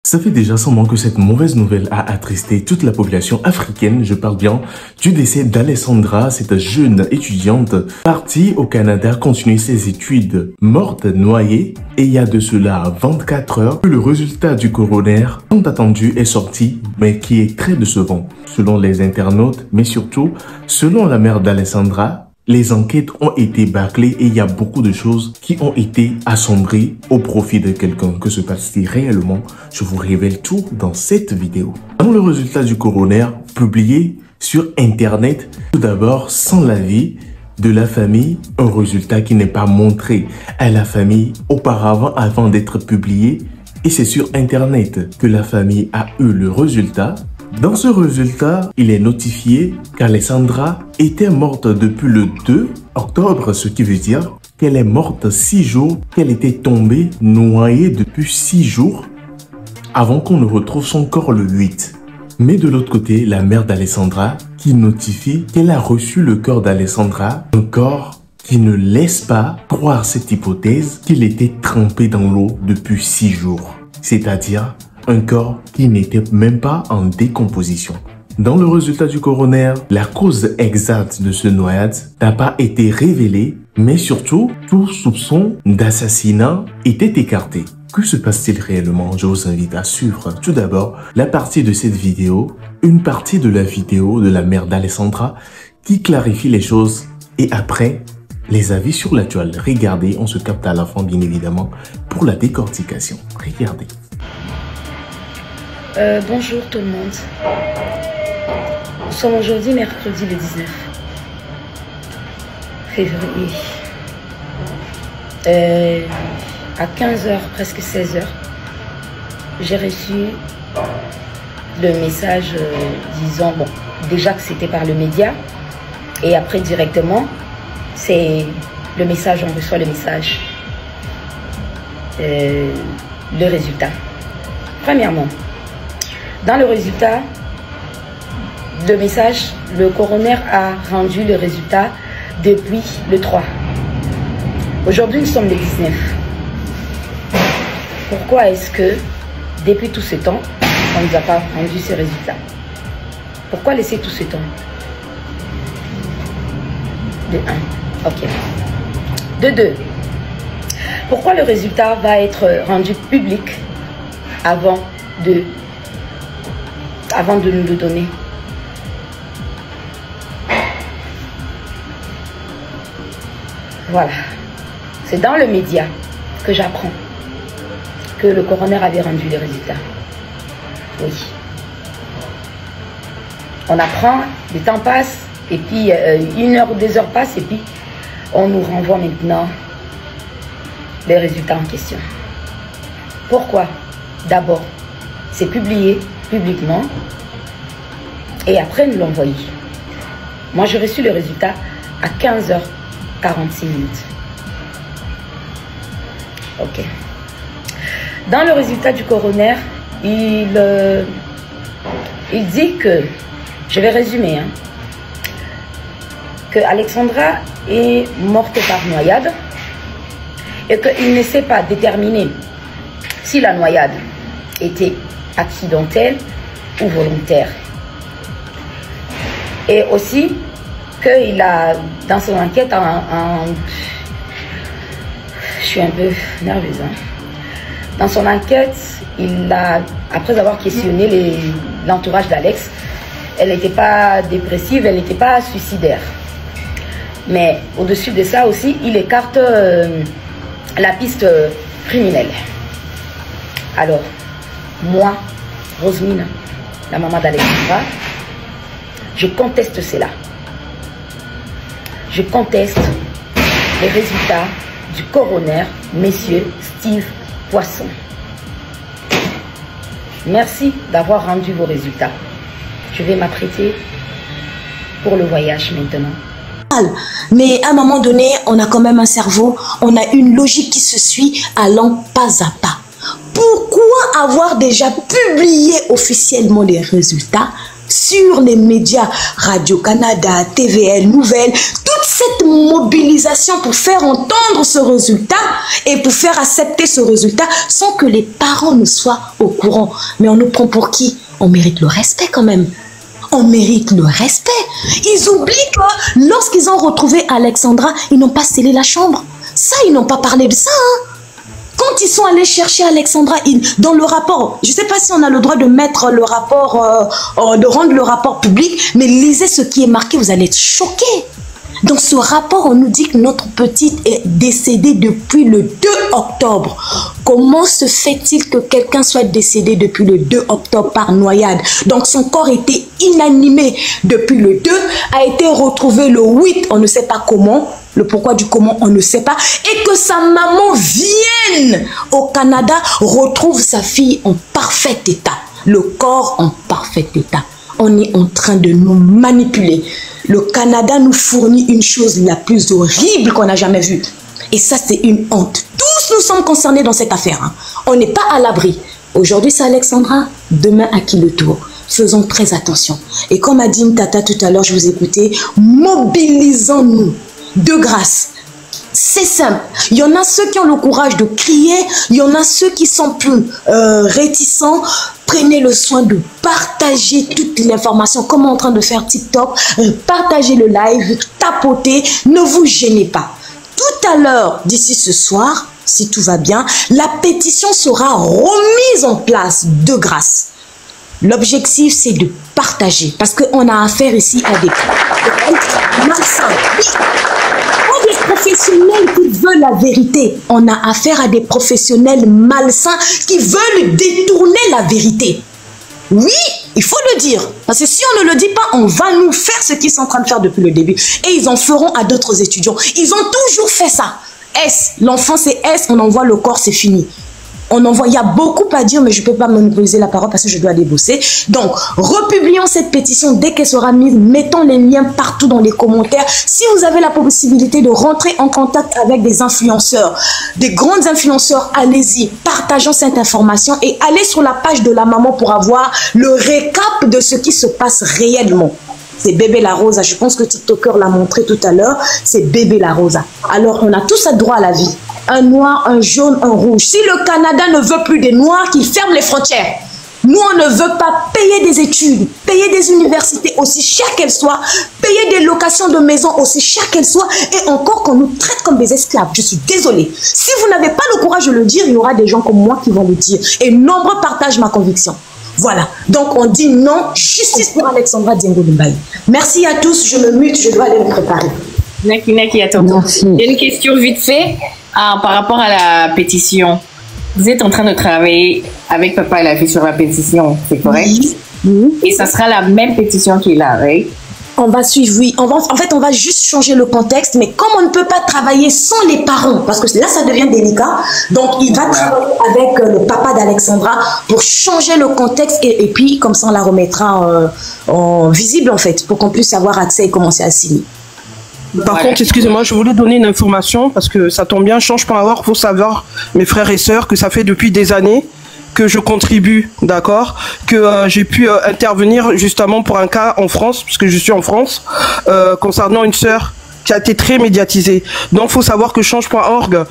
Ça fait déjà 100 mois que cette mauvaise nouvelle a attristé toute la population africaine. Je parle bien du décès d'Alessandra, cette jeune étudiante partie au Canada continuer ses études, morte noyée. Et il y a de cela 24 heures que le résultat du coroner tant attendu est sorti, mais qui est très décevant. Selon les internautes, mais surtout selon la mère d'Alessandra, les enquêtes ont été bâclées et il y a beaucoup de choses qui ont été assombries au profit de quelqu'un. Que se passe-t-il réellement? Je vous révèle tout dans cette vidéo. Dans le résultat du coroner publié sur internet, tout d'abord sans l'avis de la famille, un résultat qui n'est pas montré à la famille auparavant avant d'être publié, et c'est sur internet que la famille a eu le résultat. Dans ce résultat, il est notifié qu'Alessandra était morte depuis le 2 octobre, ce qui veut dire qu'elle est morte 6 jours, qu'elle était tombée noyée depuis 6 jours avant qu'on ne retrouve son corps le 8. Mais de l'autre côté, la mère d'Alessandra qui notifie qu'elle a reçu le corps d'Alessandra, un corps qui ne laisse pas croire cette hypothèse qu'il était trempé dans l'eau depuis 6 jours. C'est-à-dire un corps qui n'était même pas en décomposition. Dans le résultat du coroner, la cause exacte de ce noyade n'a pas été révélée, mais surtout, tout soupçon d'assassinat était écarté. Que se passe-t-il réellement? Je vous invite à suivre tout d'abord la partie de cette vidéo, une partie de la vidéo de la mère d'Alessandra qui clarifie les choses, et après, les avis sur la toile. Regardez, on se capte à la fin bien évidemment pour la décortication. Regardez. Bonjour tout le monde. Nous sommes aujourd'hui mercredi le 19 février. À 15h, presque 16h, j'ai reçu le message disant, bon, déjà que c'était par le média, et après directement, c'est le message, on reçoit le message, le résultat. Premièrement, dans le résultat, le message, le coroner a rendu le résultat depuis le 3. Aujourd'hui, nous sommes le 19. Pourquoi est-ce que, depuis tout ce temps, on ne nous a pas rendu ce résultat? Pourquoi laisser tout ce temps? De 1. Ok. De 2. Pourquoi le résultat va être rendu public avant de nous le donner? Voilà. C'est dans le média que j'apprends que le coroner avait rendu les résultats. Oui. On apprend, le temps passe, et puis 1 heure ou 2 heures passent, et puis on nous renvoie maintenant les résultats en question. Pourquoi? D'abord, c'est publié publiquement, et après nous l'envoyer. Moi, j'ai reçu le résultat à 15h46. Ok. Dans le résultat du coroner, il dit que, je vais résumer, hein, que Alessandra est morte par noyade et qu'il ne sait pas déterminer si la noyade était accidentelle ou volontaire. Et aussi qu'il a, dans son enquête, je suis un peu nerveuse, hein. Dans son enquête, il a, après avoir questionné l'entourage d'Alex, elle n'était pas dépressive, elle n'était pas suicidaire. Mais au-dessus de ça aussi, il écarte la piste criminelle. Alors, moi, Rosemine, la maman d'Alexandra, je conteste cela. Je conteste les résultats du coroner, monsieur Steve Poisson. Merci d'avoir rendu vos résultats. Je vais m'apprêter pour le voyage maintenant. Mais à un moment donné, on a quand même un cerveau, on a une logique qui se suit allant pas à pas. Pourquoi avoir déjà publié officiellement les résultats sur les médias Radio-Canada, TVL, Nouvelles, toutes cette mobilisation pour faire entendre ce résultat et pour faire accepter ce résultat sans que les parents ne soient au courant. Mais on nous prend pour qui? On mérite le respect quand même. On mérite le respect. Ils oublient que lorsqu'ils ont retrouvé Alexandra, ils n'ont pas scellé la chambre. Ça, ils n'ont pas parlé de ça. Quand ils sont allés chercher Alexandra, dans le rapport, je ne sais pas si on a le droit de mettre le rapport, de rendre le rapport public, mais lisez ce qui est marqué, vous allez être choqués. Dans ce rapport, on nous dit que notre petite est décédée depuis le 2 octobre. Comment se fait-il que quelqu'un soit décédé depuis le 2 octobre par noyade? Donc son corps était inanimé depuis le 2, a été retrouvé le 8, on ne sait pas comment. Le pourquoi du comment, on ne sait pas. Et que sa maman vienne au Canada, retrouve sa fille en parfait état. Le corps en parfait état. On est en train de nous manipuler. Le Canada nous fournit une chose la plus horrible qu'on n'a jamais vue. Et ça, c'est une honte. Tous nous sommes concernés dans cette affaire. Hein. On n'est pas à l'abri. Aujourd'hui, c'est Alexandra. Demain, à qui le tour? Faisons très attention. Et comme a dit Tata tout à l'heure, je vous écoutais, mobilisons-nous. De grâce. C'est simple. Il y en a ceux qui ont le courage de crier, il y en a ceux qui sont plus réticents. Prenez le soin de partager toute l'information, comme en train de faire TikTok, partagez le live, tapotez, ne vous gênez pas. Tout à l'heure, d'ici ce soir, si tout va bien, la pétition sera remise en place de grâce. L'objectif, c'est de partager, parce qu'on a affaire ici à des malsains. Des professionnels qui veulent la vérité. On a affaire à des professionnels malsains qui veulent détourner la vérité. Oui, il faut le dire. Parce que si on ne le dit pas, on va nous faire ce qu'ils sont en train de faire depuis le début. Et ils en feront à d'autres étudiants. Ils ont toujours fait ça. S, l'enfant c'est S, on envoie le corps, c'est fini. On envoie, il y a beaucoup à dire, mais je ne peux pas monopoliser la parole parce que je dois débosser. Donc, republions cette pétition dès qu'elle sera mise. Mettons les liens partout dans les commentaires. Si vous avez la possibilité de rentrer en contact avec des influenceurs, des grands influenceurs, allez-y. Partageons cette information et allez sur la page de la maman pour avoir le récap de ce qui se passe réellement. C'est Bébé La Rosa. Je pense que TikToker l'a montré tout à l'heure. C'est Bébé La Rosa. Alors, on a tous droit à la vie. Un noir, un jaune, un rouge. Si le Canada ne veut plus des noirs, qu'il ferme les frontières. Nous, on ne veut pas payer des études, payer des universités aussi chères qu'elles soient, payer des locations de maisons aussi chères qu'elles soient, et encore qu'on nous traite comme des esclaves. Je suis désolée. Si vous n'avez pas le courage de le dire, il y aura des gens comme moi qui vont le dire. Et nombreux partagent ma conviction. Voilà. Donc, on dit non, justice pour Alexandra Diengo Lumbaye. Merci à tous. Je me mute, je dois aller me préparer. Naki, attends. J'ai une question vite fait. par rapport à la pétition, vous êtes en train de travailler avec papa et la fille sur la pétition, c'est correct? Oui. Oui. Et ça sera la même pétition qui est là, right? On va suivre, oui. En fait, on va juste changer le contexte, mais comme on ne peut pas travailler sans les parents, parce que là, ça devient délicat, donc il va travailler avec le papa d'Alexandra pour changer le contexte et puis, comme ça, on la remettra en visible, en fait, pour qu'on puisse avoir accès et commencer à signer. Par contre, excusez-moi, je voulais donner une information, parce que ça tombe bien, Change.org, pour savoir, mes frères et sœurs, que ça fait depuis des années que je contribue, d'accord, que j'ai pu intervenir justement pour un cas en France, puisque je suis en France, concernant une sœur qui a été très médiatisée. Donc, il faut savoir que Change.org,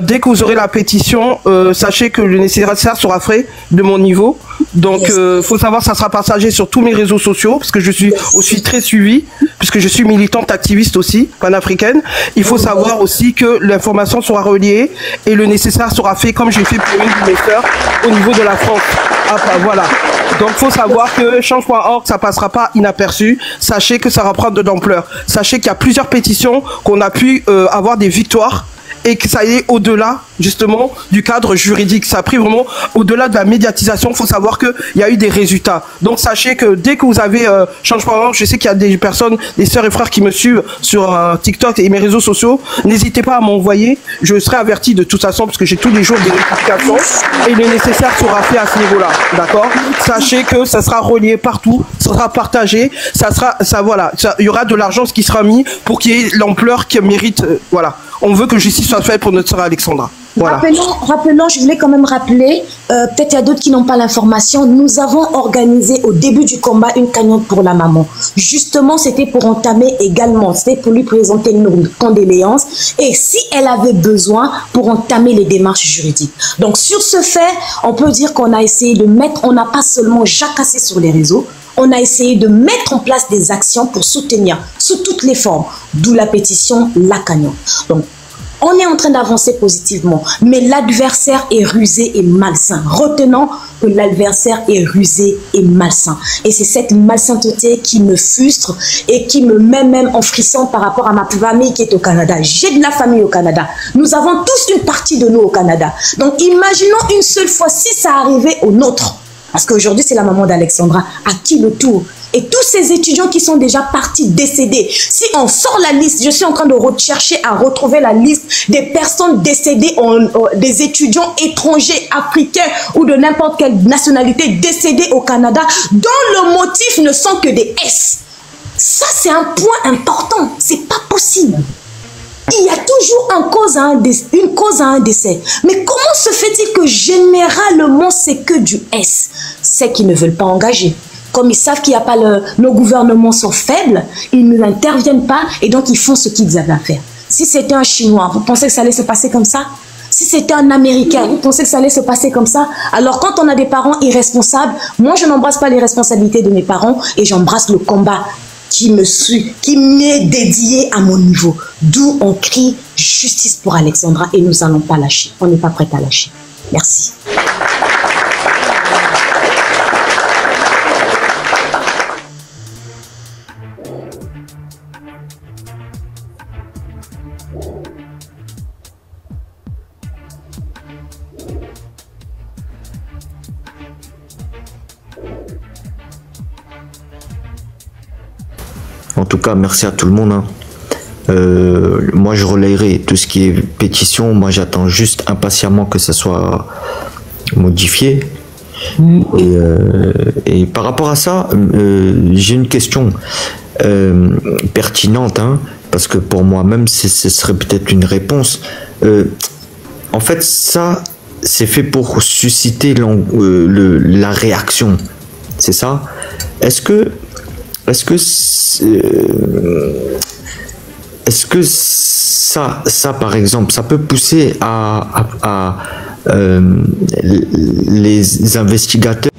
dès que vous aurez la pétition, sachez que le nécessaire sera fait de mon niveau. Donc, faut savoir, ça sera partagé sur tous mes réseaux sociaux, parce que je suis aussi très suivie, puisque je suis militante activiste aussi, panafricaine. Il faut savoir aussi que l'information sera reliée et le nécessaire sera fait, comme j'ai fait pour une de mes sœurs, au niveau de la France. Après, voilà. Donc, faut savoir que Change.org, ça passera pas inaperçu. Sachez que ça va prendre de l'ampleur. Sachez qu'il y a plusieurs pétitions qu'on a pu avoir des victoires et que ça est au-delà, justement, du cadre juridique. Ça a pris vraiment au-delà de la médiatisation. Il faut savoir qu'il y a eu des résultats. Donc, sachez que dès que vous avez Change.org, je sais qu'il y a des personnes, des sœurs et frères qui me suivent sur TikTok et mes réseaux sociaux. N'hésitez pas à m'envoyer. Je serai averti de toute façon parce que j'ai tous les jours des notifications et le nécessaire sera fait à ce niveau-là. D'accord? Sachez que ça sera relié partout, ça sera partagé, voilà, il y aura de l'argent qui sera mis pour qu'il y ait l'ampleur qui mérite, voilà. On veut que justice soit faite pour notre sœur Alexandra. Voilà. Rappelons, je voulais quand même rappeler, peut-être il y a d'autres qui n'ont pas l'information, nous avons organisé au début du combat une cagnotte pour la maman. Justement, c'était pour entamer également, c'était pour lui présenter nos condoléances et si elle avait besoin pour entamer les démarches juridiques. Donc sur ce fait, on peut dire qu'on a essayé de mettre, on n'a pas seulement jacassé sur les réseaux, on a essayé de mettre en place des actions pour soutenir sous toutes les formes, d'où la pétition, la cagnotte. Donc, on est en train d'avancer positivement, mais l'adversaire est rusé et malsain. Retenons que l'adversaire est rusé et malsain. Et c'est cette malsainteté qui me frustre et qui me met même en frisson par rapport à ma famille qui est au Canada. J'ai de la famille au Canada. Nous avons tous une partie de nous au Canada. Donc, imaginons une seule fois si ça arrivait au nôtre. Parce qu'aujourd'hui, c'est la maman d'Alexandra. À qui le tour? Et tous ces étudiants qui sont déjà partis décédés, si on sort la liste, je suis en train de rechercher à retrouver la liste des personnes décédées, des étudiants étrangers, africains ou de n'importe quelle nationalité décédés au Canada, dont le motif ne sont que des S. Ça, c'est un point important. C'est pas possible. Il y a toujours une cause à un décès. Mais comment se fait-il que généralement, c'est que du S? C'est qu'ils ne veulent pas engager. Comme ils savent qu'il n'y a pas nos gouvernements sont faibles, ils n'interviennent pas et donc ils font ce qu'ils avaient à faire. Si c'était un Chinois, vous pensez que ça allait se passer comme ça? Si c'était un Américain, vous pensez que ça allait se passer comme ça? Alors quand on a des parents irresponsables, moi je n'embrasse pas les responsabilités de mes parents et j'embrasse le combat qui m'est dédié à mon niveau. D'où on crie justice pour Alexandra et nous n'allons pas lâcher. On n'est pas prêt à lâcher. Merci. En tout cas, merci à tout le monde. Moi, je relayerai tout ce qui est pétition. Moi, j'attends juste impatiemment que ça soit modifié. Et par rapport à ça, j'ai une question pertinente, parce que pour moi-même, ce serait peut-être une réponse. En fait, ça, c'est fait pour susciter la réaction. C'est ça? Est-ce que ça, par exemple, ça peut pousser à les investigateurs